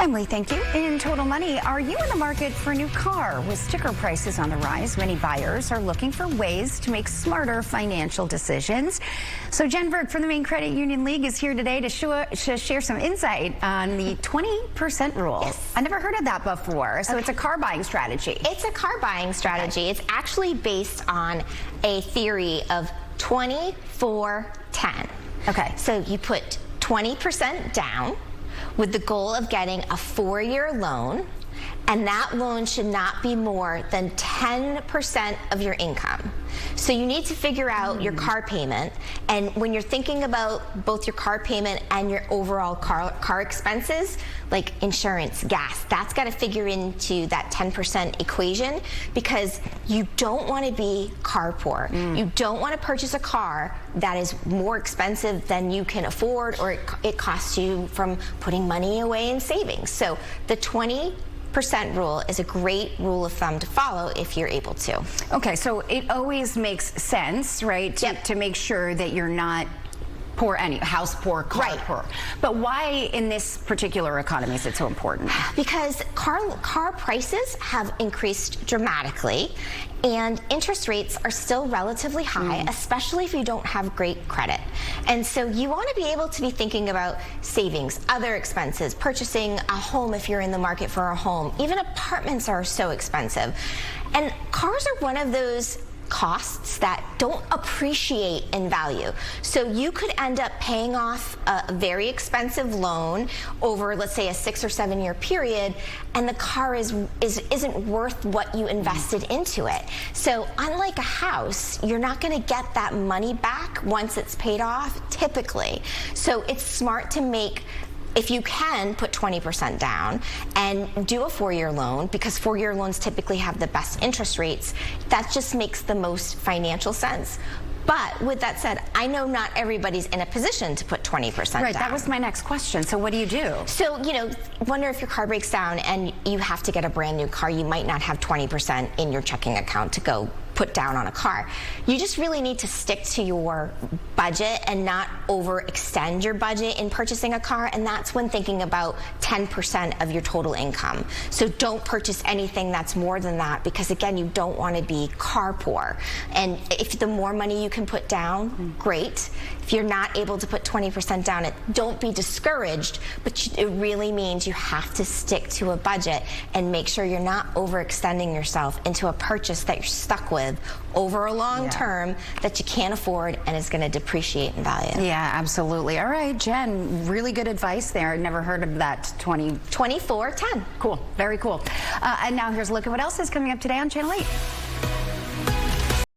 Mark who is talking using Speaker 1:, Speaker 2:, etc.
Speaker 1: Emily, thank you. In Total Money, are you in the market for a new car? With sticker prices on the rise, many buyers are looking for ways to make smarter financial decisions. So Jen Burke from the Maine Credit Union League is here today to share some insight on the 20% rule.
Speaker 2: Yes.
Speaker 1: I never heard of that before. So It's a car buying strategy.
Speaker 2: It's a car buying strategy. Okay. It's actually based on a theory of 20-4-10.
Speaker 1: Okay.
Speaker 2: So you put 20% down with the goal of getting a 4-year loan, and that loan should not be more than 10% of your income. So you need to figure out your car payment, and when you're thinking about both your car payment and your overall car expenses, like insurance, gas, that's got to figure into that 10% equation, because you don't want to be car poor. You don't want to purchase a car that is more expensive than you can afford, or it costs you from putting money away in savings. So the 20% rule is a great rule of thumb to follow if you're able to.
Speaker 1: Okay, so it always makes sense, right, to make sure that you're not poor, house poor, car poor. But why in this particular economy is it so important?
Speaker 2: Because car prices have increased dramatically, and interest rates are still relatively high, especially if you don't have great credit. And so you want to be able to be thinking about savings, other expenses, purchasing a home if you're in the market for a home. Even apartments are so expensive. And cars are one of those costs that don't appreciate in value. So you could end up paying off a very expensive loan over, let's say, a 6 or 7 year period, and the car isn't worth what you invested into it. So unlike a house, you're not going to get that money back once it's paid off, typically. So it's smart to make, if you can, put 20% down and do a 4-year loan, because 4-year loans typically have the best interest rates. That just makes the most financial sense. But with that said, I know not everybody's in a position to put 20% down.
Speaker 1: Right, that was my next question. So what do you do?
Speaker 2: So, wonder if your car breaks down and you have to get a brand new car, you might not have 20% in your checking account to go put down on a car. You just really need to stick to your budget and not overextend your budget in purchasing a car, and that's when thinking about 10% of your total income. So don't purchase anything that's more than that, because again, you don't want to be car poor. And if the more money you can put down, great. If you're not able to put 20% down, don't be discouraged, but it really means you have to stick to a budget and make sure you're not overextending yourself into a purchase that you're stuck with over a long term that you can't afford and is going to depreciate in value.
Speaker 1: Yeah, absolutely. All right, Jen, really good advice there. I'd never heard of that 24-10. Cool, very cool. And now here's a look at what else is coming up today on Channel 8.